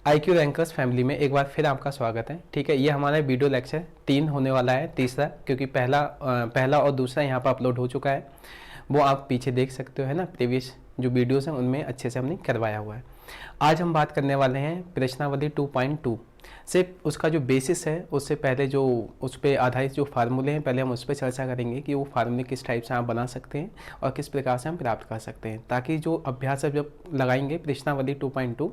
IQ rankers family में एक बार फिर आपका स्वागत है। ठीक है, ये हमारा वीडियो लेक्चर 3 होने वाला है, तीसरा, क्योंकि पहला और दूसरा यहाँ पर अपलोड हो चुका है। वो आप पीछे देख सकते हो, है ना, प्रीवियस जो वीडियोस हैं उनमें अच्छे से हमने करवाया हुआ है। आज हम बात करने वाले हैं प्रश्नावली 2.2 से। उसका जो बेसिस है, उससे पहले जो उस पर आधारित जो फार्मूले हैं, पहले हम उस पर चर्चा करेंगे कि वो फार्मूले किस टाइप से आप बना सकते हैं और किस प्रकार से हम प्राप्त कर सकते हैं, ताकि जो अभ्यास जब लगाएंगे प्रश्नावली 2.2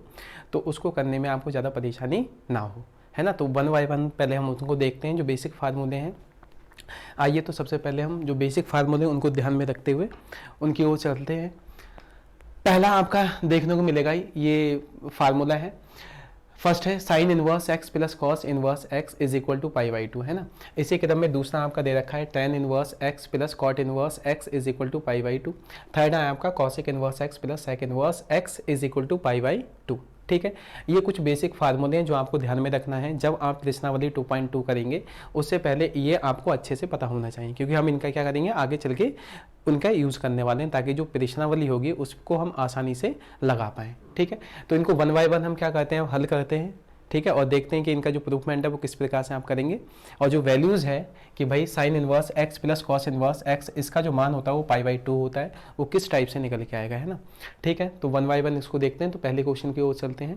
तो उसको करने में आपको ज़्यादा परेशानी ना हो, है ना। तो वन बाय वन पहले हम उनको देखते हैं जो बेसिक फार्मूले हैं। आइए, तो सबसे पहले हम जो बेसिक फार्मूले हैं उनको ध्यान में रखते हुए उनकी ओर चलते हैं। पहला आपका देखने को मिलेगा ये फार्मूला है, फर्स्ट है sine inverse x plus cos inverse x is equal to pi by two, है ना। इसी क्रम में दूसरा आपका दे रखा है tan inverse x plus cot inverse x is equal to pi by two. Third है आपका cosec inverse x plus sec inverse x is equal to pi by two. ठीक है, ये कुछ बेसिक फार्मूले हैं जो आपको ध्यान में रखना है जब आप प्रश्नावली 2.2 करेंगे। उससे पहले ये आपको अच्छे से पता होना चाहिए, क्योंकि हम इनका क्या करेंगे आगे चल के उनका यूज़ करने वाले हैं, ताकि जो प्रश्नावली होगी उसको हम आसानी से लगा पाएँ। ठीक है, तो इनको वन बाय वन हम क्या करते हैं, हल करते हैं। ठीक है, और देखते हैं कि इनका जो प्रूफमेंट है वो किस प्रकार से आप करेंगे। और जो वैल्यूज़ है कि भाई sign inverse x plus cos inverse x, इसका जो मान होता है वो पाई बाई टू होता है, वो किस टाइप से निकल के आएगा, है ना। ठीक है, तो वन बाय वन इसको देखते हैं। तो पहले क्वेश्चन की ओर चलते हैं।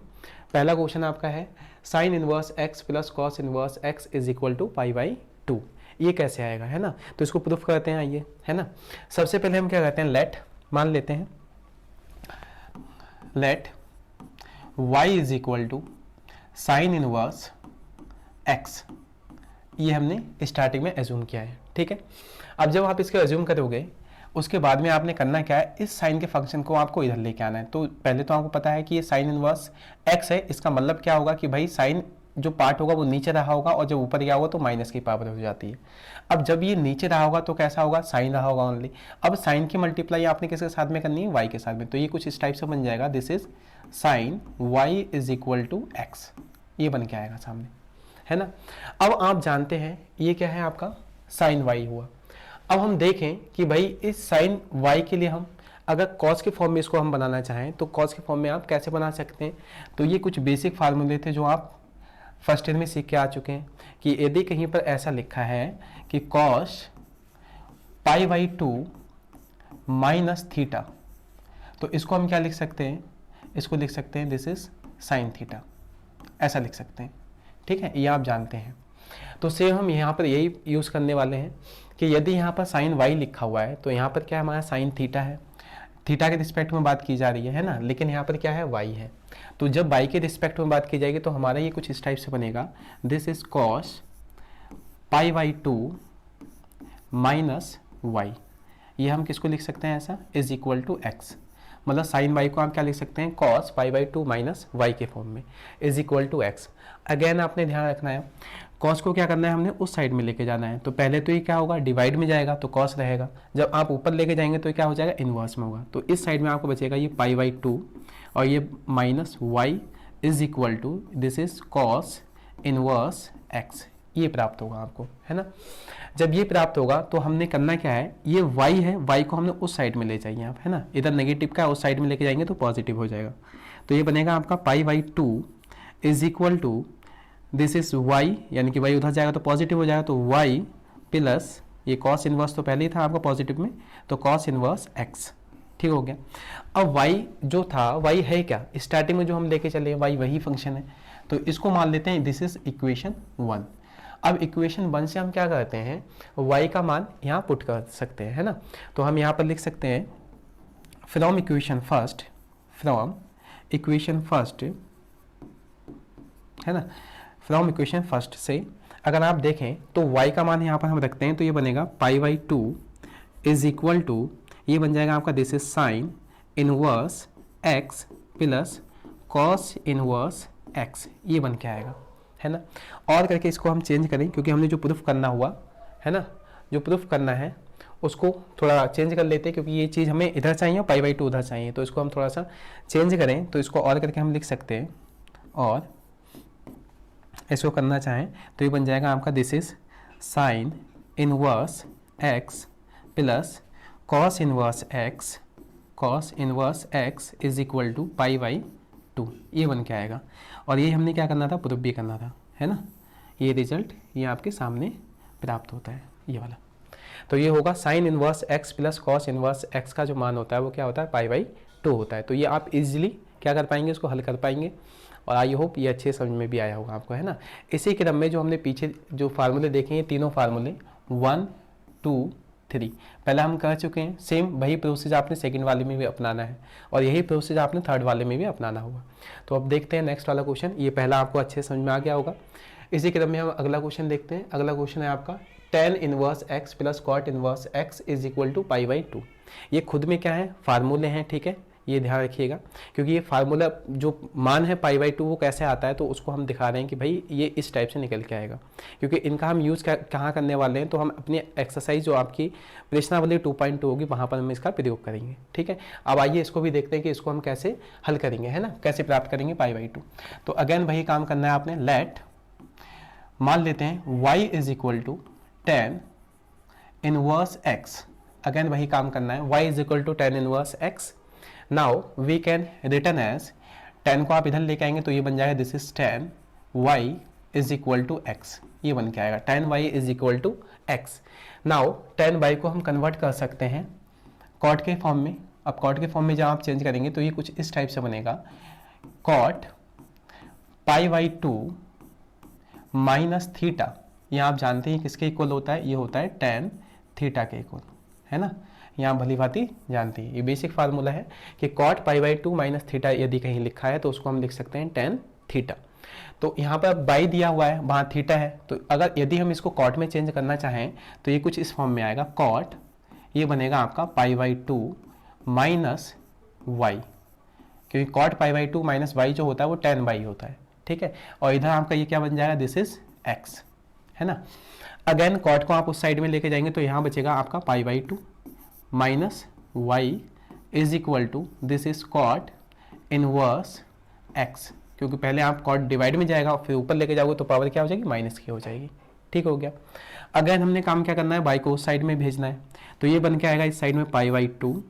पहला क्वेश्चन आपका है sine inverse x plus cos inverse x is equal to pi by two. ये कैसे आएगा, है ना। तो इसको प्रूफ करते हैं, आइए, है ना। सबसे पहले हम क्या करते हैं, लेट मान लेते हैं, let y is equal to sine inverse x, ये हमने स्टार्टिंग में एज्यूम किया है। ठीक है, अब जब आप इसको एज्यूम करोगे उसके बाद में आपने करना क्या है, इस साइन के फंक्शन को आपको इधर लेके आना है। तो पहले तो आपको पता है कि ये साइन इनवर्स एक्स है, इसका मतलब क्या होगा कि भाई साइन जो पार्ट होगा वो नीचे रहा होगा और जब ऊपर गया होगा तो माइनस की पावर हो जाती है। अब जब ये नीचे रहा होगा तो कैसा होगा, साइन रहा होगा ओनली। अब साइन की मल्टीप्लाई आपने किसके साथ में करनी है, वाई के साथ में। तो ये कुछ इस टाइप से बन जाएगा, this is sine y is equal to x, ये बन के आएगा सामने, है ना। अब आप जानते हैं ये क्या है, आपका साइन वाई हुआ। अब हम देखें कि भाई इस साइन वाई के लिए हम अगर कॉस के फॉर्म में इसको हम बनाना चाहें तो कॉस के फॉर्म में आप कैसे बना सकते हैं। तो ये कुछ बेसिक फार्मूले थे जो आप फर्स्ट ईयर में सीख के आ चुके हैं कि यदि कहीं पर ऐसा लिखा है कि cos pi by two minus theta, तो इसको हम क्या लिख सकते हैं, इसको लिख सकते हैं दिस इज साइन थीटा, ऐसा लिख सकते हैं। ठीक है, ये आप जानते हैं। तो सेम हम यहाँ पर यही यूज़ करने वाले हैं कि यदि यहाँ पर साइन वाई लिखा हुआ है तो यहाँ पर क्या हमारा साइन थीटा है, थीटा के रिस्पेक्ट में बात की जा रही है ना, लेकिन यहाँ पर क्या है, वाई है। तो जब वाई के रिस्पेक्ट में बात की जाएगी तो हमारा ये कुछ इस टाइप से बनेगा, this is cos pi by two minus y. ये हम किसको लिख सकते हैं ऐसा, इज इक्वल टू एक्स। मतलब साइन वाई को आप क्या लिख सकते हैं, cos pi by two minus y के फॉर्म में, is equal to x. Again आपने ध्यान रखना है, कॉस को क्या करना है, हमने उस साइड में लेके जाना है। तो पहले तो ये क्या होगा, डिवाइड में जाएगा तो कॉस रहेगा, जब आप ऊपर लेके जाएंगे तो क्या हो जाएगा, इनवर्स में होगा। तो इस साइड में आपको बचेगा ये पाई बाई टू और ये minus y is equal to this is cos inverse x, ये प्राप्त होगा आपको, है ना। जब ये प्राप्त होगा तो हमने करना क्या है, ये y है, y को हमने उस साइड में ले जाइए आप, है ना। इधर नेगेटिव का उस साइड में लेके जाएंगे तो पॉजिटिव हो जाएगा। तो ये बनेगा आपका pi by two is equal to this is y, यानी कि y उधर जाएगा तो पॉजिटिव हो जाएगा, तो y प्लस ये कॉस इनवर्स तो पहले ही था आपका पॉजिटिव में, तो कॉस इनवर्स x। ठीक हो गया। अब y जो था, y है क्या, स्टार्टिंग में जो हम लेके चले y वही फंक्शन है, तो इसको मान लेते हैं दिस इज इक्वेशन 1। अब इक्वेशन 1 से हम क्या करते हैं, y का मान यहाँ पुट कर सकते हैं, है ना। तो हम यहाँ पर लिख सकते हैं from equation first, from equation first, है ना, फ्रॉम इक्वेशन फर्स्ट से अगर आप देखें तो y का मान यहाँ पर हम रखते हैं, तो ये बनेगा pi by two is equal to, ये बन जाएगा आपका this is sine inverse x plus cos inverse x, ये बन के आएगा, है ना। और करके इसको हम चेंज करें, क्योंकि हमने जो प्रूफ करना हुआ है ना, जो प्रूफ करना है उसको थोड़ा चेंज कर लेते हैं, क्योंकि ये चीज़ हमें इधर चाहिए और पाई बाई टू उधर चाहिए, तो इसको हम थोड़ा सा चेंज करें। तो इसको और करके हम लिख सकते हैं, और इसको करना चाहें तो ये बन जाएगा आपका this is sine inverse x plus cos inverse x, cos inverse x is equal to pi by 2, ये बन के आएगा। और ये हमने क्या करना था, प्रूफ भी करना था, है ना। ये रिजल्ट ये आपके सामने प्राप्त होता है, ये वाला। तो ये होगा sign inverse x plus cos inverse x का जो मान होता है वो क्या होता है, π/2 होता है। तो ये आप इजीली क्या कर पाएंगे, उसको हल कर पाएंगे। और आई होप ये अच्छे समझ में भी आया होगा आपको, है ना। इसी क्रम में जो हमने पीछे जो फार्मूले देखे हैं, तीनों फार्मूले 1 2 3 पहले हम कर चुके हैं। सेम वही प्रोसेस आपने सेकंड वाले में भी अपनाना है और यही प्रोसेस आपने थर्ड वाले में भी अपनाना होगा। तो अब देखते हैं नेक्स्ट वाला क्वेश्चन। ये पहला आपको अच्छे समझ में आ गया होगा। इसी क्रम में हम अगला क्वेश्चन देखते हैं। अगला क्वेश्चन है आपका tan inverse x plus cot inverse x is equal to π/2। ये खुद में क्या है, फार्मूले हैं, ठीक है, ये ध्यान रखिएगा। क्योंकि ये फार्मूला जो मान है π/2 वो कैसे आता है, तो उसको हम दिखा रहे हैं कि भाई ये इस टाइप से निकल के आएगा। क्योंकि इनका हम यूज़ कहाँ करने वाले हैं, तो हम अपनी एक्सरसाइज जो आपकी प्रश्नावली 2.2 होगी वहाँ पर हम इसका प्रयोग करेंगे, ठीक है। अब आइए इसको भी देखते हैं कि इसको हम कैसे हल करेंगे, है ना, कैसे प्राप्त करेंगे π/2। तो अगेन वही काम करना है आपने। लेट मान लेते हैं y is equal to tan inverse x। Again वही काम करना है, y is equal to tan inverse x। Now we can return as, tan को आप इधर लेके आएंगे तो ये बन जाएगा this is tan y is equal to x। ये बन के आएगा tan y is equal to x। Now tan y को हम कन्वर्ट कर सकते हैं cot के फॉर्म में। अब cot के फॉर्म में जब आप चेंज करेंगे तो ये कुछ इस टाइप से बनेगा, cot π/2 माइनस थीटा। यहाँ आप जानते हैं किसके इक्वल होता है, ये होता है tan थीटा के इक्वल, है ना। यहाँ भली भांति जानती है, ये बेसिक फार्मूला है कि cot π/2 माइनस थीटा यदि कहीं लिखा है तो उसको हम लिख सकते हैं tan थीटा। तो यहाँ पर बाई दिया हुआ है, वहाँ थीटा है, तो अगर यदि हम इसको cot में चेंज करना चाहें तो ये कुछ इस फॉर्म में आएगा, cot ये बनेगा आपका π/2 माइनस y, क्योंकि cot π/2 माइनस y जो होता है वो tan y होता है, ठीक है। और इधर आपका ये क्या बन जाएगा, दिस इज x, है ना। अगेन cot को आप उस साइड में लेके जाएंगे तो यहाँ बचेगा आपका π/2 minus y is equal to this is cot inverse x, क्योंकि पहले आप cot डिवाइड में जाएगा और फिर ऊपर लेके जाओगे तो पावर क्या हो जाएगी, माइनस की हो जाएगी, ठीक हो गया। अगेन हमने काम क्या करना है, y को उस साइड में भेजना है, तो ये बन के आएगा इस साइड में π/2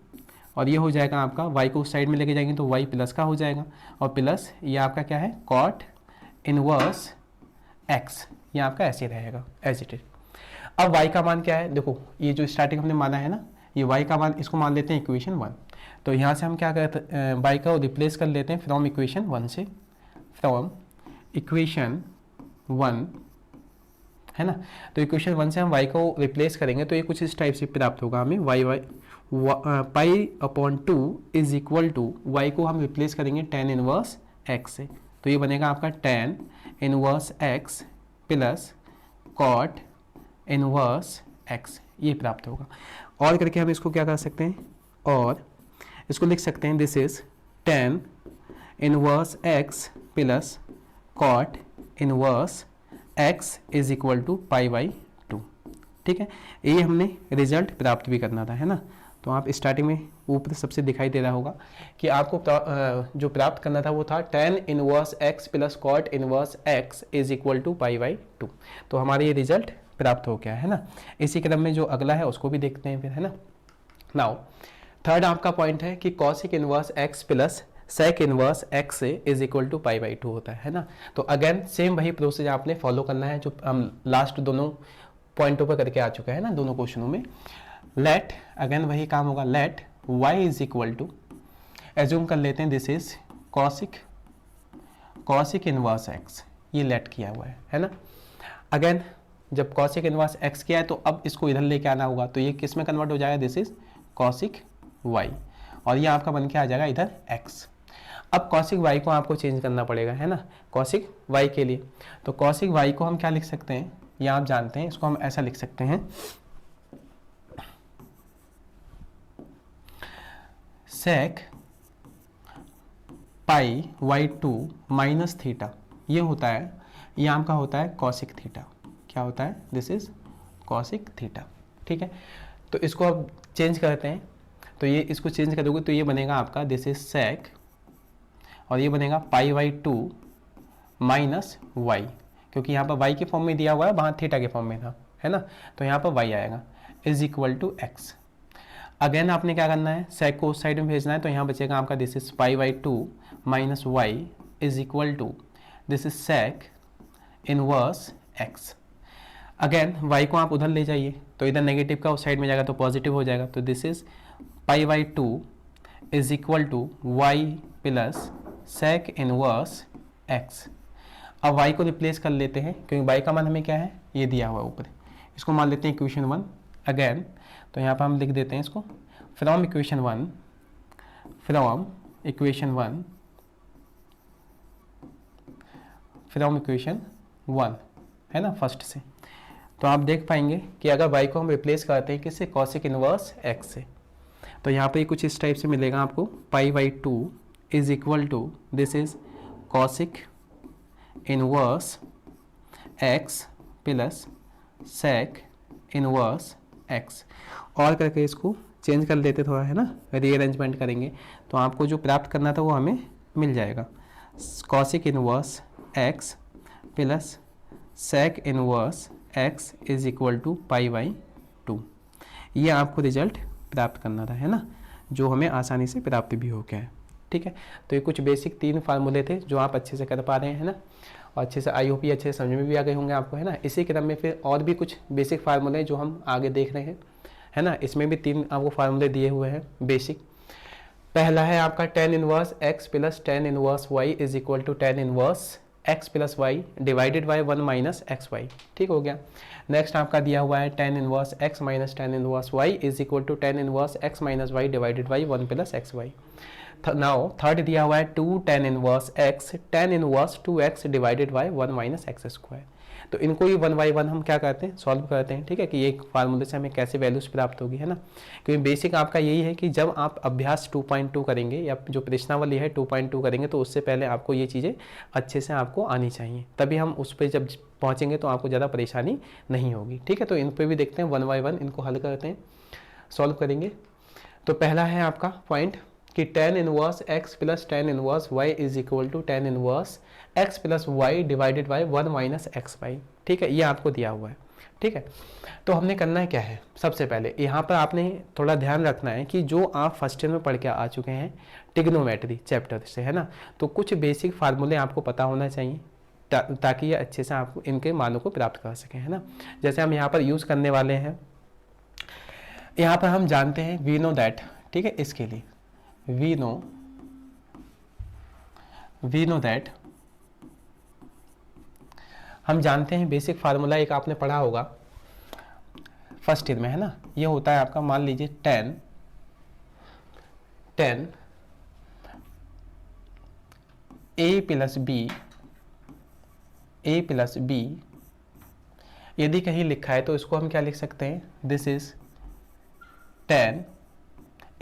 और ये हो जाएगा आपका, y को उस साइड में लेके जाएंगे तो y प्लस का हो जाएगा और प्लस ये आपका क्या है, cot इनवर्स x, ये आपका ऐसे रहेगा एज इट इज। अब y का मान क्या है, देखो ये जो स्टार्टिंग हमने माना है ना, ये y का मान, इसको मान लेते हैं इक्वेशन 1। तो यहाँ से हम क्या करते हैं, y का रिप्लेस कर लेते हैं फ्रॉम इक्वेशन 1 से, फ्रॉम इक्वेशन 1, है ना। तो इक्वेशन 1 से हम y को रिप्लेस करेंगे तो ये कुछ इस टाइप से प्राप्त होगा हमें, π/2 इज इक्वल टू, y को हम रिप्लेस करेंगे tan इनवर्स x से, तो ये बनेगा आपका tan inverse x plus cot inverse x, ये प्राप्त होगा। और करके हम इसको क्या कर सकते हैं, और इसको लिख सकते हैं this is tan inverse x plus cot inverse x is equal to π/2, ठीक है। ये हमने रिजल्ट प्राप्त भी करना था, है ना। तो आप स्टार्टिंग में ऊपर सबसे दिखाई दे रहा होगा कि आपको जो प्राप्त करना था वो था tan inverse x plus cot inverse x is equal to π/2। तो हमारे ये रिजल्ट प्राप्त हो गया है ना। इसी क्रम में जो अगला है उसको भी देखते हैं फिर, है ना। नाउ थर्ड आपका पॉइंट है कि cosic inverse x plus sec inverse x is equal to π/2 होता है ना। तो अगेन सेम वही प्रोसेस आपने फॉलो करना है जो हम लास्ट दोनों पॉइंटों पर करके आ चुके हैं ना, दोनों क्वेश्चनों में। लेट अगेन वही काम होगा, let y is equal to, assume कर लेते हैं this is cosic inverse x, ये लेट किया हुआ है ना। अगेन जब cosic इनवर्स x किया है तो अब इसको इधर लेके आना होगा, तो ये किस में कन्वर्ट हो जाएगा, दिस इज cosic y, और ये आपका बन के आ जाएगा इधर x। अब cosic y को आपको चेंज करना पड़ेगा, है ना, cosic y के लिए। तो cosic y को हम क्या लिख सकते हैं, ये आप जानते हैं, इसको हम ऐसा लिख सकते हैं, sec π/2 माइनस थीटा, ये होता है, ये आपका होता है cosic थीटा, क्या होता है, दिस इज cosic थीटा, ठीक है। तो इसको अब चेंज करते हैं, तो ये इसको चेंज करोगे तो ये बनेगा आपका दिस इज sec, और ये बनेगा π/2 माइनस y, क्योंकि यहाँ पर y के फॉर्म में दिया हुआ है, वहाँ थीटा के फॉर्म में था, है ना। तो यहाँ पर y आएगा is equal to x। Again आपने क्या करना है, सेक को उस साइड में भेजना है, तो यहाँ बचेगा आपका this is pi by two minus y is equal to this is sec inverse x. Again y को आप उधर ले जाइए, तो इधर नेगेटिव का उस साइड में जाएगा तो पॉजिटिव हो जाएगा, तो this is pi by two is equal to y plus sec inverse x. अब y को रिप्लेस कर लेते हैं, क्योंकि y का मान हमें क्या है, ये दिया हुआ है ऊपर, इसको मान लेते हैं इक्वेशन 1 अगेन। तो यहाँ पर हम लिख देते हैं इसको फ्रॉम इक्वेशन 1 फ्रॉम इक्वेशन 1 है ना, फर्स्ट से। तो आप देख पाएंगे कि अगर y को हम रिप्लेस करते हैं किससे, कॉसिक इनवर्स x से, तो यहाँ पे कुछ इस टाइप से मिलेगा आपको, pi by two is equal to this is cosec inverse x plus sec inverse x। और करके इसको चेंज कर लेते थोड़ा, है ना, रीअरेंजमेंट करेंगे तो आपको जो प्राप्त करना था वो हमें मिल जाएगा, cosec inverse x plus sec inverse x is equal to pi by two. ये आपको रिजल्ट प्राप्त करना था, है ना, जो हमें आसानी से प्राप्त भी हो गया है। ठीक है, तो ये कुछ बेसिक 3 फार्मूले थे जो आप अच्छे से कर पा रहे हैं, है ना, और अच्छे से आई होप ये अच्छे से समझ में भी आ गए होंगे आपको, है ना। इसी क्रम में फिर और भी कुछ बेसिक फार्मूले जो हम आगे देख रहे हैं, है ना, इसमें भी 3 आपको फार्मूले दिए हुए हैं बेसिक। पहला है आपका tan inverse x plus tan inverse y is equal to tan inverse x plus y divided by 1 minus x y. ठीक हो गया। नेक्स्ट आपका दिया हुआ है tan inverse x minus tan inverse y is equal to tan inverse x minus y divided by 1 plus x y. Now third दिया हुआ है two tan inverse x tan inverse two x divided by 1 minus x square. तो इनको ही 1 by 1 हम क्या करते हैं, solve करते हैं। ठीक है, कि ये फार्मूले से हमें कैसे वैल्यूज प्राप्त होगी, है ना, क्योंकि बेसिक आपका यही है कि जब आप अभ्यास 2.2 करेंगे या जो प्रश्नावली है 2.2 करेंगे तो उससे पहले आपको ये चीज़ें अच्छे से आपको आनी चाहिए, तभी हम उस पर जब पहुँचेंगे तो आपको ज़्यादा परेशानी नहीं होगी। ठीक है, तो इन पर भी देखते हैं 1 बाई 1 इनको हल करते हैं, सॉल्व करेंगे। तो पहला है आपका पॉइंट कि tan inverse x plus tan inverse y is equal to tan inverse x plus y divided by 1 minus x y. ठीक है, ये आपको दिया हुआ है। ठीक है, तो हमने करना है क्या है, सबसे पहले यहाँ पर आपने थोड़ा ध्यान रखना है कि जो आप फर्स्ट ईयर में पढ़ के आ चुके हैं ट्रिग्नोमेट्री चैप्टर से, है ना, तो कुछ बेसिक फार्मूले आपको पता होना चाहिए ताकि ये अच्छे से आप इनके मानों को प्राप्त कर सकें, है ना। जैसे हम यहाँ पर यूज़ करने वाले हैं, यहाँ पर हम जानते हैं वी नो दैट, ठीक है, इसके लिए वी नो दैट हम जानते हैं बेसिक फार्मूला एक आपने पढ़ा होगा फर्स्ट ईयर में, है ना, ये होता है आपका, मान लीजिए टेन ए प्लस बी यदि कहीं लिखा है तो इसको हम क्या लिख सकते हैं, this is tan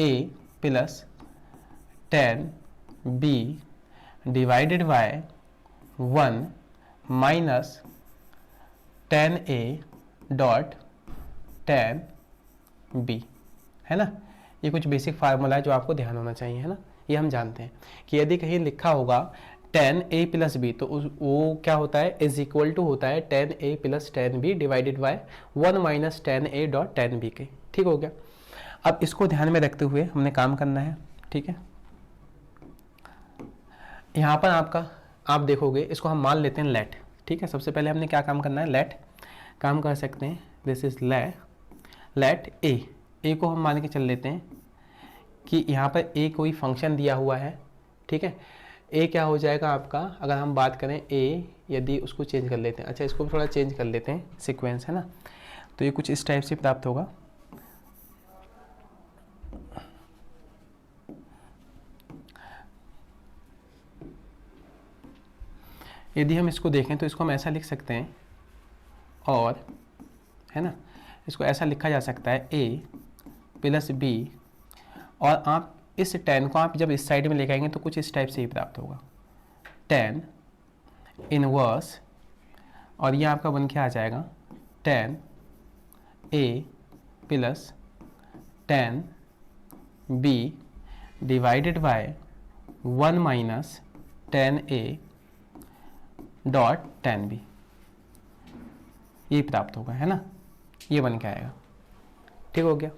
a plus tan b divided by 1 minus tan a dot tan b, है ना। ये कुछ बेसिक फार्मूला है जो आपको ध्यान होना चाहिए, है ना। ये हम जानते हैं कि यदि कहीं लिखा होगा टेन ए प्लस बी तो वो क्या होता है, इज इक्वल टू होता है tan a plus tan b divided by 1 minus tan a dot tan b के। ठीक हो गया। अब इसको ध्यान में रखते हुए हमने काम करना है। ठीक है, यहाँ पर आपका आप देखोगे, इसको हम मान लेते हैं लेट। ठीक है, सबसे पहले हमने क्या काम करना है, लेट काम कर सकते हैं, दिस इज लेट ए को हम मान के चल लेते हैं कि यहाँ पर ए कोई फंक्शन दिया हुआ है। ठीक है, ए क्या हो जाएगा आपका, अगर हम बात करें ए, यदि उसको चेंज कर लेते हैं, अच्छा इसको भी थोड़ा चेंज कर लेते हैं सीक्वेंस, है ना, तो ये कुछ इस टाइप से प्राप्त होगा। यदि हम इसको देखें तो इसको हम ऐसा लिख सकते हैं, और है ना, इसको ऐसा लिखा जा सकता है ए प्लस बी, और आप इस टेन को आप जब इस साइड में लेके आएंगे तो कुछ इस टाइप से ही प्राप्त होगा, टेन इनवर्स, और ये आपका बन के आ जाएगा tan a plus tan b divided by 1 minus tan a dot tan b, ये प्राप्त होगा, है ना, ये बन के आएगा। ठीक हो गया।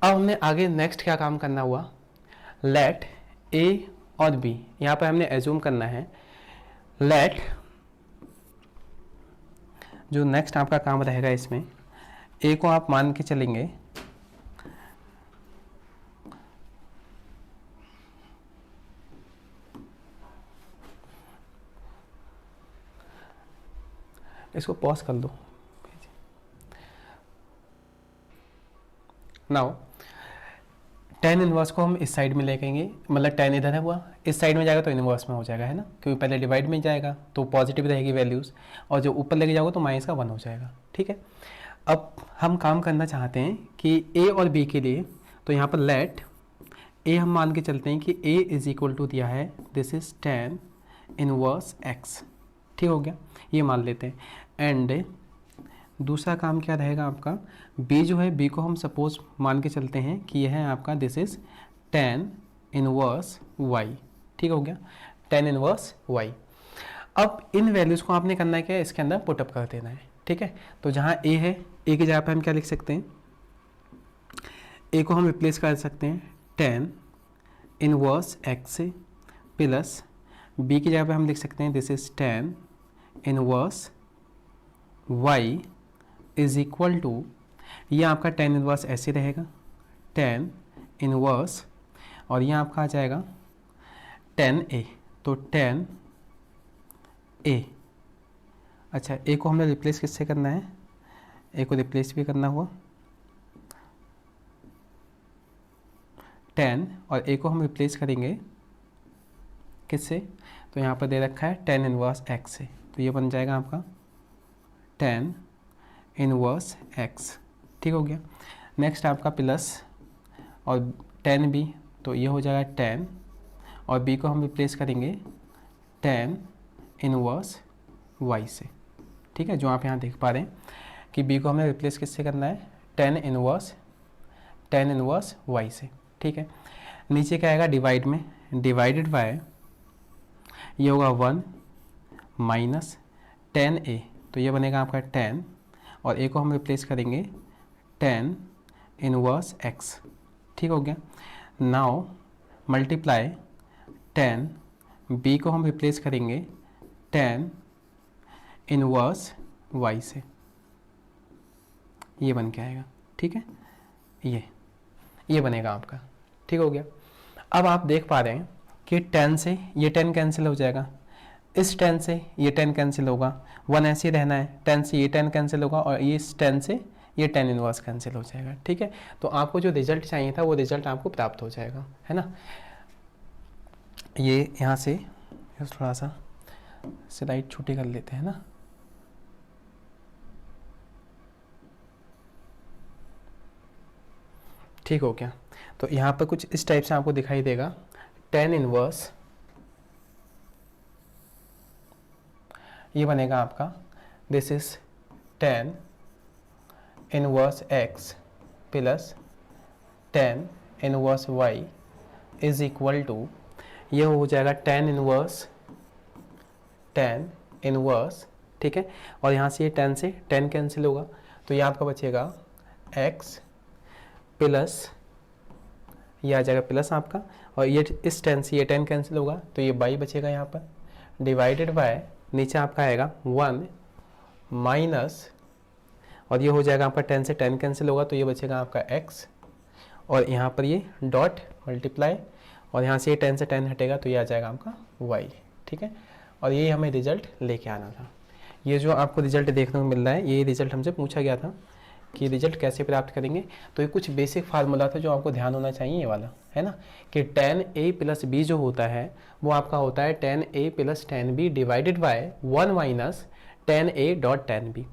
अब हमने आगे नेक्स्ट क्या काम करना हुआ, लेट ए और बी, यहाँ पर हमने एज्यूम करना है, लेट, जो नेक्स्ट आपका काम रहेगा इसमें, ए को आप मान के चलेंगे इसको पॉज कर दो। नाउ टेन इनवर्स को हम इस साइड में लेकेंगे, मतलब टेन इधर है हुआ, इस साइड में जाएगा तो इनवर्स में हो जाएगा, है ना, क्योंकि पहले डिवाइड में जाएगा तो पॉजिटिव रहेगी वैल्यूज़, और जो ऊपर लेके जाओगे तो माइनस का 1 हो जाएगा। ठीक है, अब हम काम करना चाहते हैं कि ए और बी के लिए, तो यहाँ पर लेट ए हम मान के चलते हैं कि ए इज इक्वल टू दिया है this is tan inverse x. ठीक हो गया, ये मान लेते हैं। एंड दूसरा काम क्या रहेगा आपका, b जो है, b को हम सपोज मान के चलते हैं कि यह है आपका this is tan inverse y। ठीक हो गया, टेन इनवर्स y। अब इन वैल्यूज़ को आपने करना है क्या, इसके अंदर पुटअप कर देना है। ठीक है, तो जहाँ a है, a की जगह पे हम क्या लिख सकते हैं, a को हम रिप्लेस कर सकते हैं टेन इनवर्स x से, प्लस b की जगह पे हम लिख सकते हैं this is tan inverse y is equal to, ये आपका टेन इनवर्स ऐसे रहेगा, टेन इनवर्स, और ये आपका आ जाएगा टेन ए, तो टेन ए। अच्छा, ए को हमने रिप्लेस किससे करना है, ए को रिप्लेस भी करना हुआ टेन, और ए को हम रिप्लेस करेंगे किससे, तो यहाँ पर दे रखा है टेन इनवर्स एक्स से, तो ये बन जाएगा आपका टेन इनवर्स एक्स। ठीक हो गया, नेक्स्ट आपका प्लस और टेन बी, तो ये हो जाएगा टेन, और बी को हम रिप्लेस करेंगे टेन इनवर्स वाई से। ठीक है, जो आप यहाँ देख पा रहे हैं कि बी को हमें रिप्लेस किससे करना है, टेन इनवर्स वाई से। ठीक है, नीचे क्या आएगा डिवाइड में, डिवाइडेड बाय, ये होगा 1 माइनस टेन ए, तो ये बनेगा आपका 10, और ए को हम रिप्लेस करेंगे 10 इनवर्स एक्स। ठीक हो गया, नाउ मल्टीप्लाई 10, बी को हम रिप्लेस करेंगे 10 इनवर्स वाई से, ये बन के आएगा। ठीक है, ये बनेगा आपका। ठीक हो गया, अब आप देख पा रहे हैं कि 10 से ये 10 कैंसिल हो जाएगा, इस 10 से ये 10 कैंसिल होगा, 1 ऐसे ही रहना है, 10 से ये 10 कैंसिल होगा, और ये इस 10 से ये 10 इनवर्स कैंसिल हो जाएगा। ठीक है, तो आपको जो रिजल्ट चाहिए था वो रिजल्ट आपको प्राप्त हो जाएगा, है ना। ये यहाँ से थोड़ा सा स्लाइड छोटी कर लेते हैं ना, ठीक हो गया। तो यहाँ पर कुछ इस टाइप से आपको दिखाई देगा, 10 इनवर्स, ये बनेगा आपका this is 10 inverse x plus 10 inverse y is equal to, ये हो जाएगा 10 इनवर्स। ठीक है, और यहाँ से ये 10 से 10 कैंसिल होगा, तो ये आपका बचेगा x प्लस, ये आ जाएगा प्लस आपका, और ये इस 10 से ये 10 कैंसिल होगा, तो ये y बचेगा यहाँ पर, डिवाइडेड बाय, नीचे आपका आएगा 1 माइनस, और ये हो जाएगा आपका 10 से 10 कैंसिल होगा, तो ये बचेगा आपका x, और यहाँ पर ये डॉट मल्टीप्लाई, और यहाँ से ये 10 से 10 हटेगा, तो ये आ जाएगा आपका y। ठीक है, और ये हमें रिजल्ट लेके आना था। ये जो आपको रिजल्ट देखने को मिल रहा है, ये रिजल्ट हमसे पूछा गया था कि रिजल्ट कैसे प्राप्त करेंगे, तो ये कुछ बेसिक फार्मूला था जो आपको ध्यान होना चाहिए, ये वाला है ना, कि 10a प्लस बी जो होता है वो आपका होता है 10a plus 10b divided by 1 minus 10a dot 10b।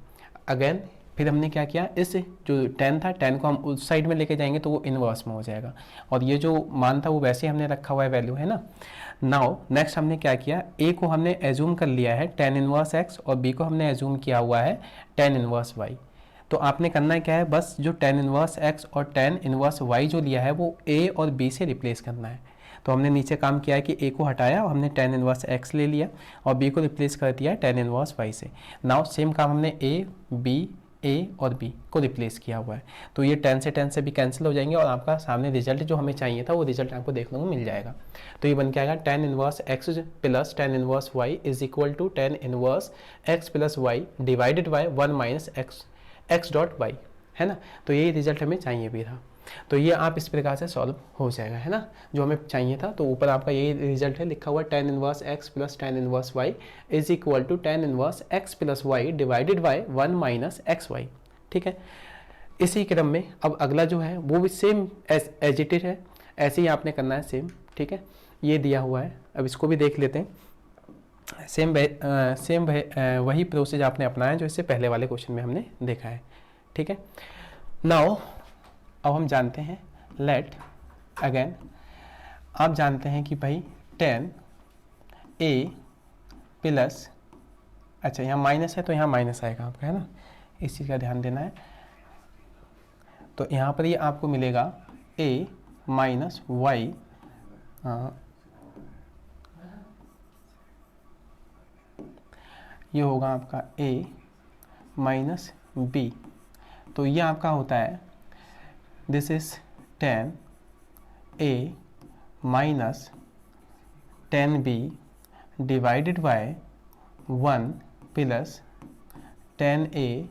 Again फिर हमने क्या किया, इस जो 10 था 10 को हम उस साइड में लेके जाएंगे तो वो इनवर्स में हो जाएगा, और ये जो मान था वो वैसे ही हमने रखा हुआ है वैल्यू, है ना। नाउ नेक्स्ट हमने क्या किया, a को हमने एज्यूम कर लिया है 10 इनवर्स x, और b को हमने एज्यूम किया हुआ है 10 इनवर्स y। तो आपने करना क्या है, बस जो 10 इनवर्स x और 10 इनवर्स y जो लिया है वो a और b से रिप्लेस करना है। तो हमने नीचे काम किया है कि a को हटाया और हमने 10 इनवर्स x ले लिया, और b को रिप्लेस कर दिया 10 इनवर्स y से। नाउ सेम काम हमने a b ए और बी को रिप्लेस किया हुआ है। तो ये 10 से 10 से भी कैंसिल हो जाएंगे और आपका सामने रिजल्ट जो हमें चाहिए था वो रिजल्ट आपको देखने को मिल जाएगा। तो ये बन के आएगा tan inverse x plus tan inverse y is equal to tan inverse x plus y divided by 1 minus x dot y, है ना। तो यही रिजल्ट हमें चाहिए भी था। तो ये आप इस प्रकार से सॉल्व हो जाएगा, है ना, जो हमें चाहिए था। तो ऊपर आपका यही रिजल्ट है लिखा हुआ, tan inverse x plus tan inverse y is equal to tan inverse x plus y divided by 1 minus x y, ठीक है। इसी क्रम में अब अगला जो है वो भी सेम एज इट इज है, ऐसे ही आपने करना है सेम, ठीक है। ये दिया हुआ है, अब इसको भी देख लेते हैं। सेम वही प्रोसेस आपने अपनाया जो इससे पहले वाले क्वेश्चन में हमने देखा है, ठीक है। नाउ अब हम जानते हैं लेट अगेन, आप जानते हैं कि भाई tan a प्लस, अच्छा यहाँ माइनस है तो यहाँ माइनस आएगा आपका, है ना, इस चीज़ का ध्यान देना है। तो यहाँ पर ये आपको मिलेगा a माइनस वाई, ये होगा आपका a माइनस b। तो ये आपका होता है this is tan a minus tan b divided by 1 plus tan a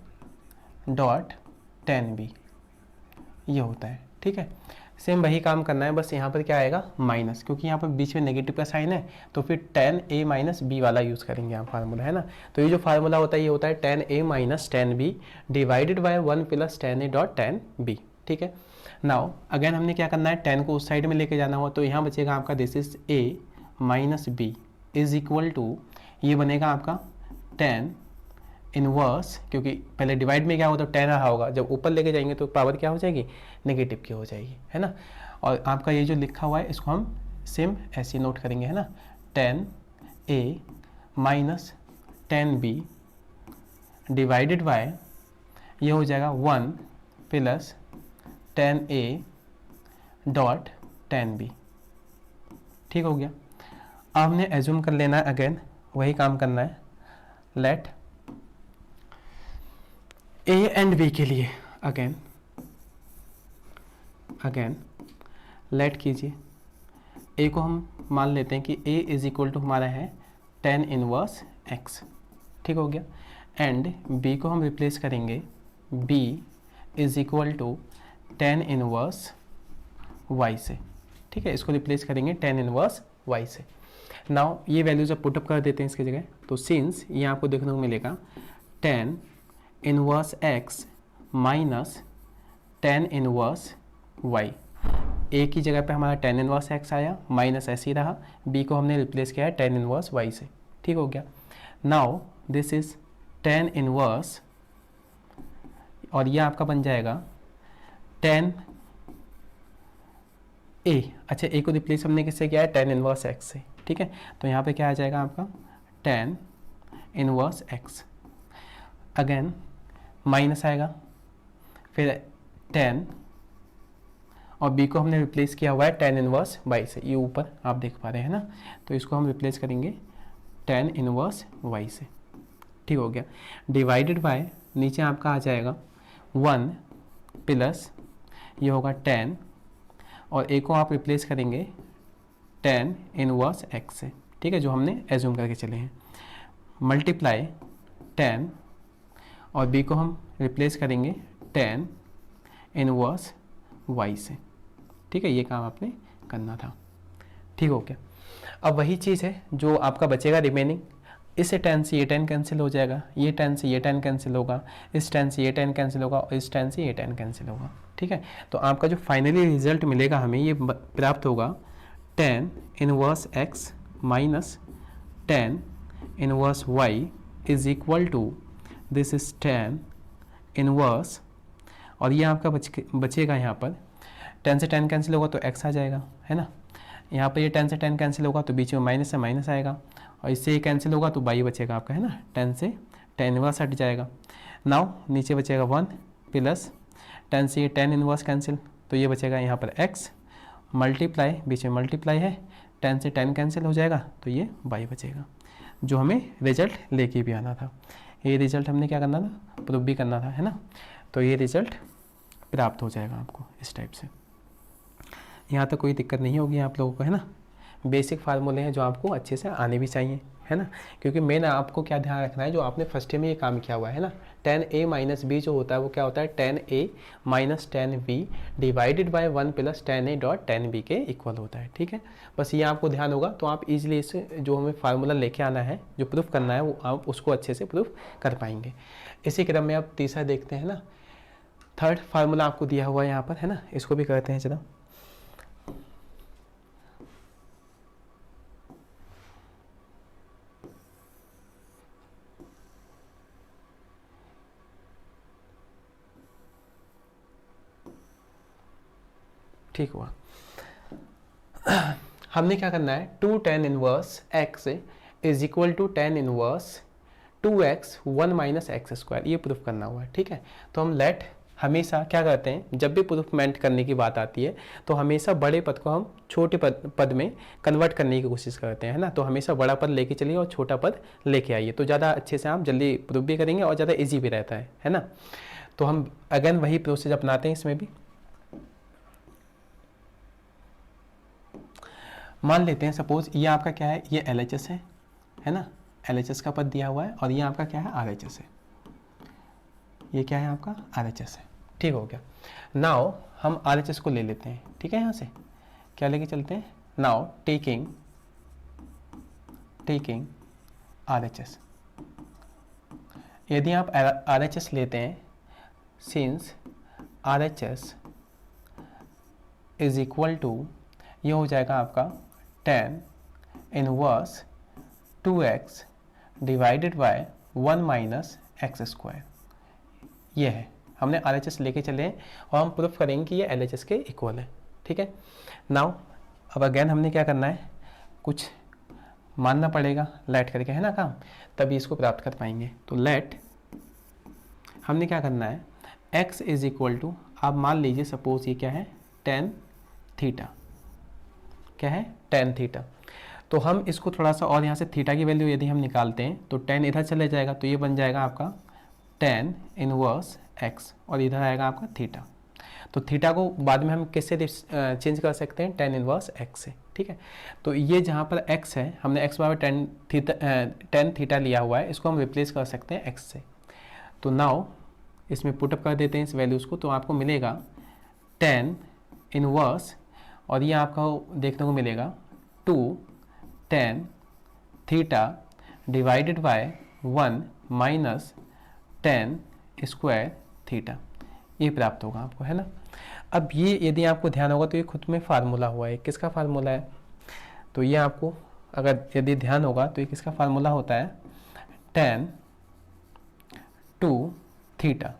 dot tan b, ये होता है, ठीक है। सेम वही काम करना है, बस यहाँ पर क्या आएगा माइनस, क्योंकि यहाँ पर बीच में नेगेटिव का साइन है तो फिर tan a माइनस बी वाला यूज़ करेंगे आप फार्मूला, है ना। तो ये जो फार्मूला होता है ये होता है tan a minus tan b divided by 1 plus tan a dot tan b, ठीक है। नाउ अगेन हमने क्या करना है, tan को उस साइड में लेके जाना हुआ, तो यहाँ बचेगा आपका this is a minus b is equal to, ये बनेगा आपका tan इनवर्स, क्योंकि पहले डिवाइड में क्या होता है tan रहा होगा, जब ऊपर लेके जाएंगे तो पावर क्या हो जाएगी, नेगेटिव की हो जाएगी, है ना। और आपका ये जो लिखा हुआ है इसको हम सेम ऐसे नोट करेंगे, है ना, tan a minus tan b divided by, ये हो जाएगा 1 plus tan a dot tan b, ठीक हो गया। अब हमने एज्यूम कर लेना है, अगेन वही काम करना है, लेट a एंड b के लिए अगेन लेट कीजिए, a को हम मान लेते हैं कि a इज इक्वल टू हमारा है tan इनवर्स x, ठीक हो गया। एंड b को हम रिप्लेस करेंगे, b is equal to tan inverse y से, ठीक है। इसको रिप्लेस करेंगे tan इनवर्स y से। नाउ ये वैल्यूज अब पुटअप कर देते हैं इसकी जगह, तो सिंस ये आपको देखने को मिलेगा tan inverse x minus tan inverse y, a की जगह पे हमारा tan इनवर्स x आया, माइनस ऐसे ही रहा, b को हमने रिप्लेस किया है tan इनवर्स y से, ठीक हो गया। Now this is tan inverse, और ये आपका बन जाएगा tan a, अच्छा a को रिप्लेस हमने किससे किया है, tan इनवर्स x से, ठीक है। तो यहाँ पे क्या आ जाएगा आपका tan inverse x, again minus आएगा, फिर tan, और b को हमने रिप्लेस किया हुआ है tan इनवर्स y से, ये ऊपर आप देख पा रहे हैं ना। तो इसको हम रिप्लेस करेंगे tan इनवर्स y से, ठीक हो गया। डिवाइडेड बाय नीचे आपका आ जाएगा 1 प्लस, ये होगा tan, और a को आप रिप्लेस करेंगे tan इनवर्स x से, ठीक है, जो हमने एज्यूम करके चले हैं, मल्टीप्लाई tan, और b को हम रिप्लेस करेंगे tan इनवर्स y से, ठीक है। ये काम आपने करना था, ठीक हो गया। अब वही चीज़ है जो आपका बचेगा रिमेनिंग, इस tan से ये tan कैंसिल हो जाएगा, ये tan से ये tan कैंसिल होगा, इस tan से ये tan कैंसिल होगा, और इस tan से ये tan कैंसिल होगा, ठीक है। तो आपका जो फाइनली रिजल्ट मिलेगा हमें ये प्राप्त होगा tan inverse x minus tan inverse y is equal to this is tan inverse, और ये आपका बचेगा यहाँ पर tan से tan कैंसिल होगा तो x आ जाएगा, है ना। यहाँ पर ये tan से tan कैंसिल होगा तो बीच में माइनस से माइनस आएगा, और इससे ये कैंसिल होगा तो y बचेगा आपका, है ना, tan से tan इनवर्स हट जाएगा। नाउ नीचे बचेगा 1 प्लस tan से ये tan इनवर्स कैंसिल, तो ये बचेगा यहाँ पर x, मल्टीप्लाई, बीच में मल्टीप्लाई है, tan से tan कैंसिल हो जाएगा तो ये y बचेगा, जो हमें रिजल्ट लेके भी आना था। ये रिजल्ट हमने क्या करना था, प्रूफ भी करना था, है ना। तो ये रिजल्ट प्राप्त हो जाएगा आपको इस टाइप से। यहाँ तक कोई दिक्कत नहीं होगी आप लोगों को, है ना। बेसिक फार्मूले हैं जो आपको अच्छे से आने भी चाहिए, है ना, क्योंकि मेन आपको क्या ध्यान रखना है, जो आपने फर्स्ट ईयर में ये काम किया हुआ है ना, tan a माइनस बी जो होता है वो क्या होता है, tan a minus tan b divided by 1 plus tan a dot tan b के इक्वल होता है, ठीक है। बस ये आपको ध्यान होगा तो आप इजीली इसे जो हमें फार्मूला लेके आना है, जो प्रूफ करना है, वो आप उसको अच्छे से प्रूफ कर पाएंगे। इसी क्रम में आप तीसरा देखते हैं ना, थर्ड फार्मूला आपको दिया हुआ है यहाँ पर, है ना, इसको भी करते हैं चलो। ठीक हुआ। हमने क्या करना है, 2 tan inverse x is equal to tan inverse 2x 1 minus x square, ये प्रूफ करना हुआ है, ठीक है। तो हम लेट हमेशा क्या करते हैं, जब भी प्रूफमेंट करने की बात आती है तो हमेशा बड़े पद को हम छोटे पद में कन्वर्ट करने की कोशिश करते हैं, है ना। तो हमेशा बड़ा पद लेके चलिए और छोटा पद लेके आइए, तो ज़्यादा अच्छे से आप जल्दी प्रूफ भी करेंगे और ज़्यादा ईजी भी रहता है ना। तो हम अगेन वही प्रोसेस अपनाते हैं इसमें भी। मान लेते हैं सपोज ये आपका क्या है, ये LHS है ना, LHS का पद दिया हुआ है, और ये आपका क्या है, RHS है। ये क्या है आपका, RHS है, ठीक हो गया। नाउ हम RHS को ले लेते हैं, ठीक है। यहाँ से क्या लेके चलते हैं, नाउ टेकिंग RHS, यदि आप RHS लेते हैं, since RHS is equal to, ये हो जाएगा आपका tan inverse 2x divided by 1 minus x square. ये है, हमने RHS लेके चले हैं और हम प्रूफ करेंगे कि ये LHS के इक्वल है, ठीक है। नाउ अब अगेन हमने क्या करना है, कुछ मानना पड़ेगा लेट करके, है ना काम, तभी इसको प्राप्त कर पाएंगे। तो लेट हमने क्या करना है, x इज इक्वल टू, आप मान लीजिए सपोज ये क्या है, tan थीटा, क्या है, tan थीटा। तो हम इसको थोड़ा सा और यहाँ से थीटा की वैल्यू यदि हम निकालते हैं तो tan इधर चले जाएगा, तो ये बन जाएगा आपका tan इनवर्स x, और इधर आएगा आपका थीटा। तो थीटा को बाद में हम किससे चेंज कर सकते हैं, tan इनवर्स x से, ठीक है। तो ये जहाँ पर x है, हमने x बराबर tan थीटा लिया हुआ है, इसको हम रिप्लेस कर सकते हैं x से। तो नाउ इसमें पुटअप कर देते हैं इस वैल्यूज़ को, तो आपको मिलेगा tan इनवर्स, और ये आपको देखने को मिलेगा 2 tan theta divided by 1 minus tan square theta, ये प्राप्त होगा आपको, है ना। अब ये यदि आपको ध्यान होगा तो ये खुद में फार्मूला हुआ है, किसका फार्मूला है, तो ये आपको अगर यदि ध्यान होगा तो ये किसका फार्मूला होता है, tan 2 थीटा।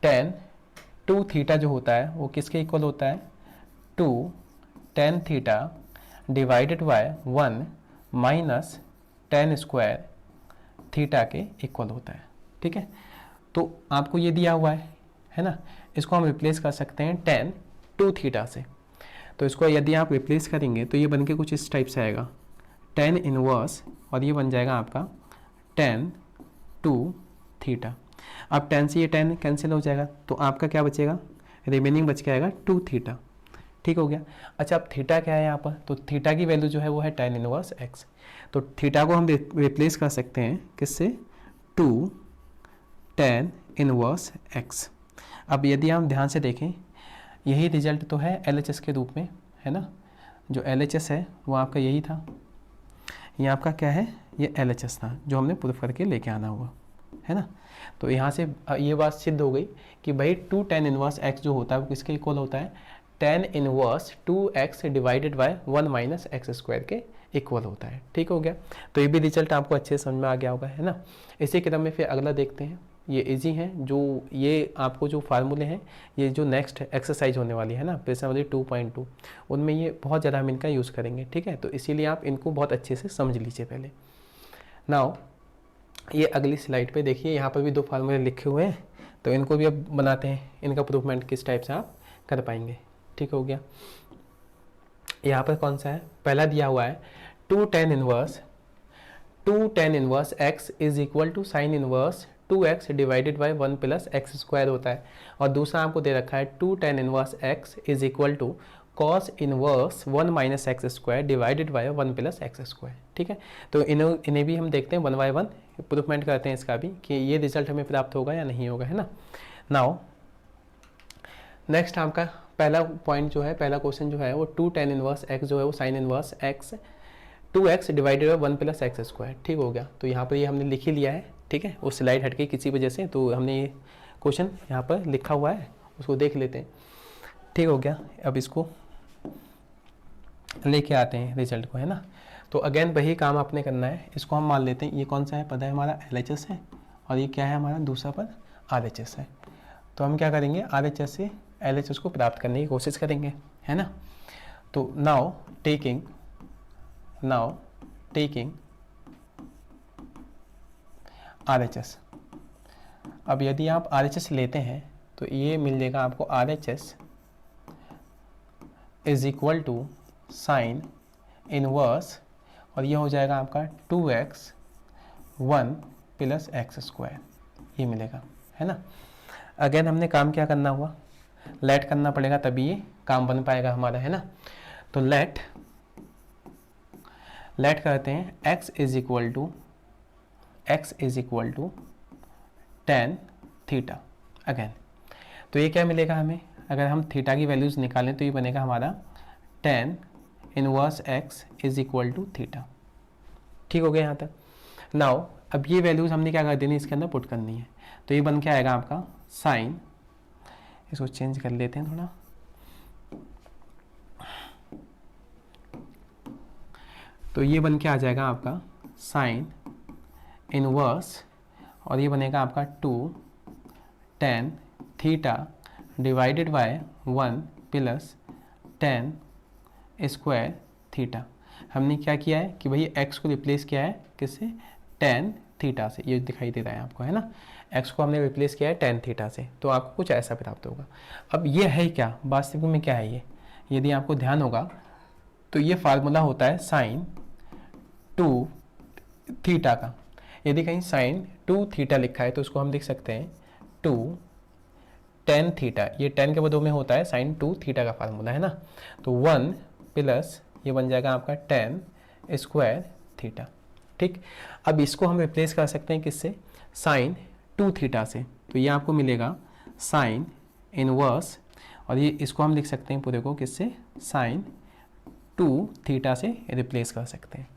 tan 2 थीटा जो होता है वो किसके इक्वल होता है, 2 tan theta divided by 1 minus tan square theta के इक्वल होता है, ठीक है। तो आपको ये दिया हुआ है ना, इसको हम रिप्लेस कर सकते हैं tan 2 थीटा से। तो इसको यदि आप रिप्लेस करेंगे तो ये बन के कुछ इस टाइप से आएगा, tan इनवर्स, और ये बन जाएगा आपका tan 2 थीटा। अब tan से ये tan कैंसिल हो जाएगा, तो आपका क्या बचेगा, रिमेनिंग बच के आएगा 2 थीटा, ठीक हो गया। अच्छा अब थीटा क्या है यहाँ पर, तो थीटा की वैल्यू जो है वो है tan इनवर्स x। तो थीटा को हम रिप्लेस कर सकते हैं किससे, 2 tan इनवर्स x। अब यदि हम ध्यान से देखें, यही रिजल्ट तो है LHS के रूप में, है ना। जो LHS है वो आपका यही था, ये आपका क्या है, ये LHS था जो हमने प्रूफ करके लेके आना हुआ, है ना। तो यहाँ से ये बात सिद्ध हो गई कि भाई 2 tan इनवर्स x जो होता है वो किसके इक्वल होता है, tan inverse 2x divided by 1 minus x square के इक्वल होता है, ठीक हो गया। तो ये भी रिजल्ट आपको अच्छे से समझ में आ गया होगा, है ना। इसी क्रम में फिर अगला देखते हैं, ये इजी है, जो ये आपको जो फार्मूले हैं, ये जो नेक्स्ट एक्सरसाइज होने वाली है ना प्रश्नावली 2.2, उनमें ये बहुत ज़्यादा हम इनका यूज़ करेंगे, ठीक है। तो इसीलिए आप इनको बहुत अच्छे से समझ लीजिए पहले। नाउ ये अगली स्लाइड पे देखिए, यहाँ पर भी 2 फार्मूले लिखे हुए हैं, तो इनको भी अब बनाते हैं, इनका प्रूवमेंट किस टाइप से आप कर पाएंगे, ठीक हो गया। यहाँ पर कौन सा है, पहला दिया हुआ है 2 tan inverse two tan inverse x is equal to sine inverse 2x divided by 1 plus x square होता है, और दूसरा आपको दे रखा है two tan inverse x is equal to cos inverse 1 minus x square divided by 1 plus x square. ठीक है, तो इन्हें भी हम देखते हैं 1 बाय 1 प्रूफमेंट करते हैं इसका भी कि ये रिजल्ट हमें प्राप्त होगा या नहीं होगा, है ना। नाउ नेक्स्ट आपका पहला पॉइंट जो है, पहला क्वेश्चन जो है वो टू टेन इनवर्स एक्स जो है वो sign inverse x 2x divided by 1 plus x square. ठीक हो गया, तो यहाँ पर ये हमने लिख ही लिया है। ठीक है, वो स्लाइड हट गई किसी वजह से, तो हमने ये क्वेश्चन यहाँ पर लिखा हुआ है, उसको देख लेते हैं। ठीक हो गया, अब इसको लेके आते हैं रिजल्ट को, है ना। तो अगेन वही काम आपने करना है। इसको हम मान लेते हैं, ये कौन सा है पद है हमारा, LHS है, और ये क्या है हमारा दूसरा पद RHS है। तो हम क्या करेंगे, RHS से LHS को प्राप्त करने की कोशिश करेंगे, है ना। तो नाउ टेकिंग RHS, अब यदि आप RHS लेते हैं तो ये मिल जाएगा आपको RHS is equal to sine inverse, और ये हो जाएगा आपका 2x 1 प्लस एक्स स्क्वायर, ये मिलेगा, है ना। अगेन हमने काम क्या करना हुआ, लेट करना पड़ेगा तभी ये काम बन पाएगा हमारा, है ना। तो लेट करते हैं x is equal to tan theta again. तो ये क्या मिलेगा हमें, अगर हम थीटा की वैल्यूज़ निकालें तो ये बनेगा हमारा tan inverse x is equal to theta. ठीक हो गया यहाँ तक। नाउ अब ये वैल्यूज़ हमने क्या कर देनी, इसके अंदर पुट करनी है, तो ये बन के आएगा आपका साइन, इसको चेंज कर लेते हैं थोड़ा, तो ये बन के आ जाएगा आपका साइन इनवर्स, और ये बनेगा आपका 2 tan theta divided by 1 plus ten square theta. हमने क्या किया है कि भाई x को रिप्लेस किया है किससे, टेन थीटा से, ये दिखाई दे रहा है आपको, है ना। x को हमने रिप्लेस किया है टेन थीटा से, तो आपको कुछ ऐसा प्राप्त होगा। अब ये है क्या, वास्तविक में क्या है ये, यदि आपको ध्यान होगा तो ये फार्मूला होता है साइन 2 थीटा का। यदि कहीं साइन 2 थीटा लिखा है तो उसको हम लिख सकते हैं 2 टेन थीटा, ये टेन के बदले में होता है साइन 2 थीटा का फार्मूला, है ना। तो 1 प्लस ये बन जाएगा आपका टेन स्क्वायर थीटा। ठीक, अब इसको हम रिप्लेस कर सकते हैं किससे, साइन 2 थीटा से, तो ये आपको मिलेगा साइन इनवर्स, और ये इसको हम लिख सकते हैं पूरे को किससे, साइन 2 थीटा से रिप्लेस कर सकते हैं।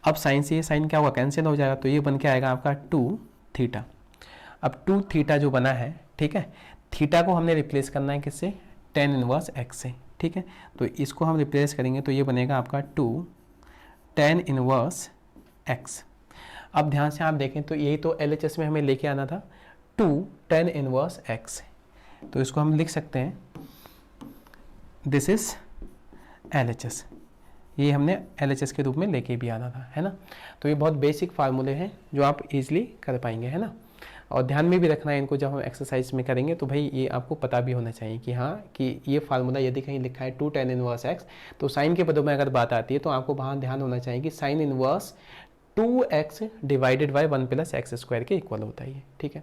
अब साइन से ये साइन क्या हुआ, कैंसिल हो जाएगा, तो ये बन के आएगा आपका 2 थीटा। अब 2 थीटा जो बना है, ठीक है, थीटा को हमने रिप्लेस करना है किससे, टेन इनवर्स एक्स से। ठीक है, तो इसको हम रिप्लेस करेंगे तो ये बनेगा आपका 2 टेन इनवर्स एक्स। अब ध्यान से आप देखें तो यही तो LHS में हमें लेके आना था 2 टेन इनवर्स एक्स, तो इसको हम लिख सकते हैं दिस इज LHS, ये हमने LHS के रूप में लेके भी आना था, है ना। तो ये बहुत बेसिक फार्मूले हैं जो आप इजीली कर पाएंगे, है ना। और ध्यान में भी रखना है इनको जब हम एक्सरसाइज में करेंगे, तो भाई ये आपको पता भी होना चाहिए कि हाँ कि ये फार्मूला यदि कहीं लिखा है 2 टेन इनवर्स एक्स, तो साइन के पदों में अगर बात आती है तो आपको वहाँ ध्यान होना चाहिए कि sign inverse 2x divided by 1 plus x square के इक्वल होता है ये। ठीक है,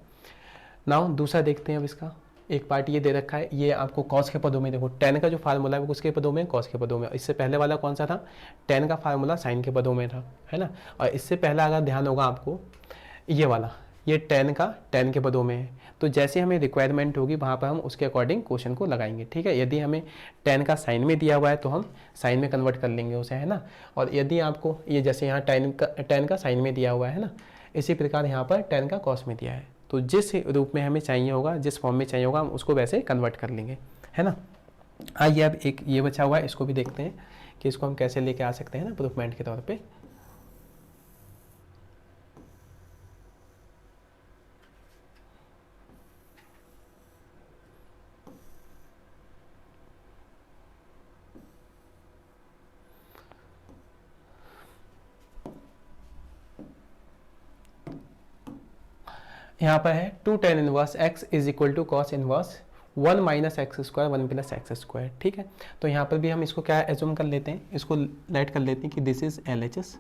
नाउ दूसरा देखते हैं। अब इसका एक पार्ट ये दे रखा है, ये आपको कॉस के पदों में, देखो टेन का जो फार्मूला है वो उसके पदों में, कॉस के पदों में। इससे पहले वाला कौन सा था, टेन का फार्मूला साइन के पदों में था, है ना। और इससे पहला अगर ध्यान होगा आपको ये वाला, ये टेन का टेन के पदों में है। तो जैसे हमें रिक्वायरमेंट होगी वहाँ पर हम उसके अकॉर्डिंग क्वेश्चन को लगाएंगे। ठीक है, यदि हमें टेन का साइन में दिया हुआ है तो हम साइन में कन्वर्ट कर लेंगे उसे, है ना। और यदि आपको ये जैसे यहाँ टेन का साइन में दिया हुआ है ना, इसी प्रकार यहाँ पर टेन का कॉस में दिया है, तो जिस रूप में हमें चाहिए होगा, जिस फॉर्म में चाहिए होगा, हम उसको वैसे कन्वर्ट कर लेंगे, है ना। आइए अब एक ये बचा हुआ है, इसको भी देखते हैं कि इसको हम कैसे लेके आ सकते हैं ना प्रूफमेंट के तौर पे। यहाँ पर है 2 tan inverse x is equal to cos inverse 1 minus x square 1 plus x square. ठीक है, तो यहाँ पर भी हम इसको क्या एज्यूम कर लेते हैं, इसको लाइट कर लेते हैं कि दिस इज LHS,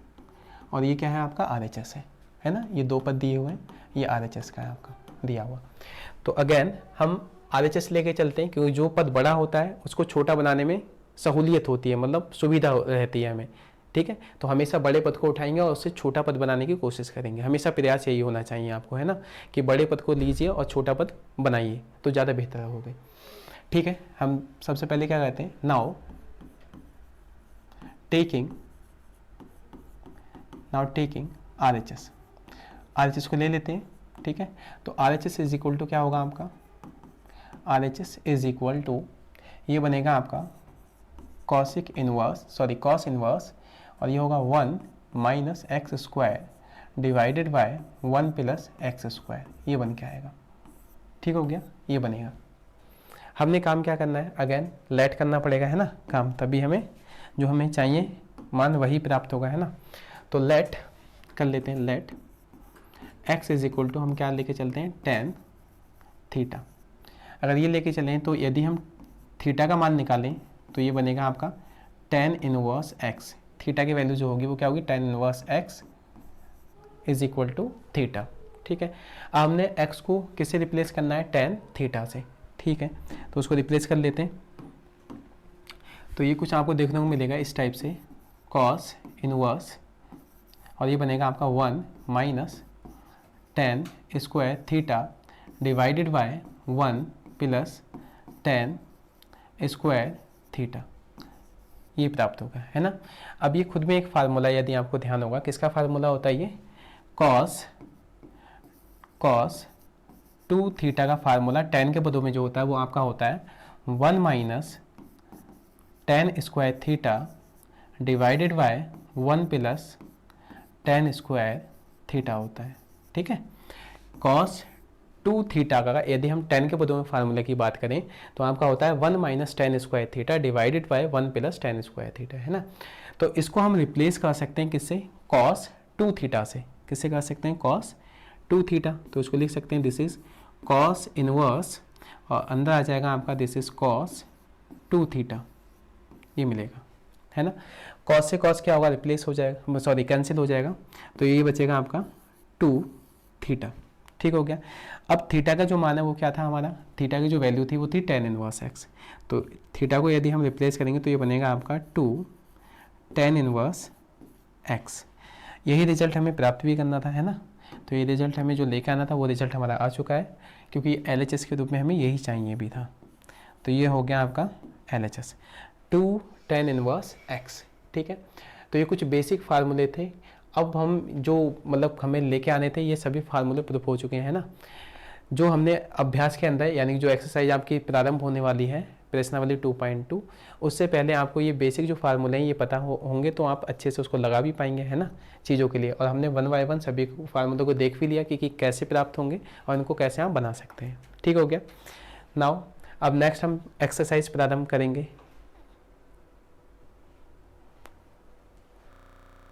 और ये क्या है आपका RHS है ना, ये 2 पद दिए हुए हैं, ये RHS का है आपका दिया हुआ। तो अगेन हम RHS लेके चलते हैं, क्योंकि जो पद बड़ा होता है उसको छोटा बनाने में सहूलियत होती है, मतलब सुविधा रहती है हमें, ठीक है। तो हमेशा बड़े पद को उठाएंगे और उससे छोटा पद बनाने की कोशिश करेंगे, हमेशा प्रयास यही होना चाहिए आपको, है ना, कि बड़े पद को लीजिए और छोटा पद बनाइए तो ज़्यादा बेहतर होगा, ठीक है। हम सबसे पहले क्या कहते हैं, नाउ टेकिंग RHS को ले लेते हैं, ठीक है। तो RHS इज इक्वल टू क्या होगा आपका, RHS इज इक्वल टू ये बनेगा आपका कॉस इनवर्स और ये होगा 1 minus x square divided by 1 plus x square, ये बन के आएगा, ठीक हो गया, ये बनेगा। हमने काम क्या करना है, अगेन लेट करना पड़ेगा, है ना काम, तभी हमें जो हमें चाहिए मान वही प्राप्त होगा, है ना। तो लेट कर लेते हैं, let x is equal to हम क्या लेके चलते हैं, tan थीटा। अगर ये लेके चलें तो यदि हम थीटा का मान निकालें तो ये बनेगा आपका tan इनवर्स x, थीटा की वैल्यू जो होगी वो क्या होगी, tan inverse x is equal to theta, ठीक है। अब हमने x को किससे रिप्लेस करना है, tan थीटा से, ठीक है। तो उसको रिप्लेस कर लेते हैं, तो ये कुछ आपको देखने को मिलेगा इस टाइप से, cos इनवर्स और ये बनेगा आपका 1 minus tan square theta divided by 1 plus tan square theta, ये प्राप्त होगा, है ना। अब ये खुद में एक फार्मूला, यदि आपको ध्यान होगा किसका फार्मूला होता है, ये cos 2 थीटा का फार्मूला tan के पदों में जो होता है वो आपका होता है 1 minus tan square theta divided by 1 plus tan square theta होता है, ठीक है। cos 2 थीटा का यदि हम tan के पदों में फार्मूले की बात करें तो आपका होता है 1 minus tan square theta divided by 1 plus tan square theta, है ना। तो इसको हम रिप्लेस कर सकते हैं किससे, cos 2 थीटा से, किससे कर सकते हैं, cos 2 थीटा। तो इसको लिख सकते हैं दिस इज cos इनवर्स और अंदर आ जाएगा आपका दिस इज cos 2 थीटा, ये मिलेगा, है ना। cos से cos क्या होगा, रिप्लेस हो जाएगा, सॉरी कैंसिल हो जाएगा, तो ये बचेगा आपका 2 थीटा, ठीक हो गया। अब थीटा का जो मान है वो क्या था हमारा, थीटा की जो वैल्यू थी वो थी tan इनवर्स x, तो थीटा को यदि हम रिप्लेस करेंगे तो ये बनेगा आपका 2 tan इनवर्स x। यही रिजल्ट हमें प्राप्त भी करना था, है ना। तो ये रिजल्ट हमें जो लेकर आना था वो रिजल्ट हमारा आ चुका है, क्योंकि LHS के रूप में हमें यही चाहिए भी था। तो ये हो गया आपका LHS 2 tan इनवर्स x, ठीक है। तो ये कुछ बेसिक फार्मूले थे। अब हम जो मतलब हमें लेके आने थे ये सभी फार्मूले प्रूफ हो चुके हैं, है ना। जो हमने अभ्यास के अंदर यानी जो एक्सरसाइज आपकी प्रारंभ होने वाली है प्रश्नावली 2.2, उससे पहले आपको ये बेसिक जो फार्मूले हैं ये पता होंगे तो आप अच्छे से उसको लगा भी पाएंगे, है ना, चीज़ों के लिए। और हमने 1 बाय 1 सभी फार्मूलों को देख भी लिया कि कैसे प्राप्त होंगे और इनको कैसे आप बना सकते हैं, ठीक हो गया। नाउ अब नेक्स्ट हम एक्सरसाइज प्रारंभ करेंगे